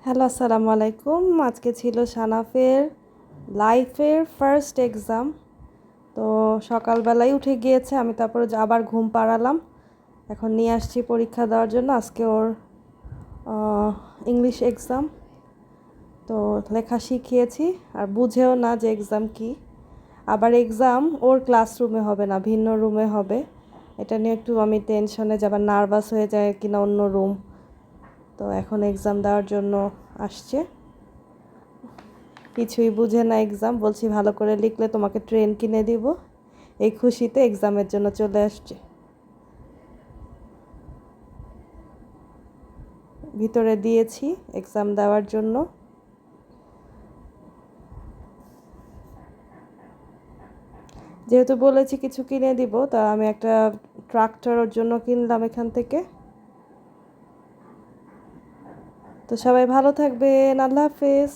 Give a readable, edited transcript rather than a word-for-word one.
Hello, আসসালামু আলাইকুম। আজকে ছিল সানাফের লাইফের ফার্স্ট এক্সাম। তো সকালবেলায় উঠে গিয়েছে, আমি তারপরে আবার ঘুম পাড়ালাম। এখন নিয়ে আসছি পরীক্ষা দেওয়ার জন্য। আজকে ওর ইংলিশ এক্সাম। তো লেখা শিখিয়েছি, আর বুঝেও না যে এক্সাম কি। আবার এক্সাম ওর ক্লাসরুমে হবে না, ভিন্ন রুমে হবে। এটা নিয়ে একটু আমি টেনশনে যাবার, নার্ভাস হয়ে যায় কিনা অন্য রুম। তো এখন এক্সাম দেওয়ার জন্য আসছে। কিছুই বুঝে না এক্সাম, বলছি ভালো করে লিখলে তোমাকে ট্রেন কিনে দিব। এই খুশিতে এক্সামের জন্য চলে আসছে। ভিতরে দিয়েছি এক্সাম দেওয়ার জন্য। যেহেতু বলেছি কিছু কিনে দিব, তা আমি একটা ট্রাক্টর ওর জন্য কিনলাম এখান থেকে। তো সবাই ভালো থাকবেন, আল্লাহ হাফেজ।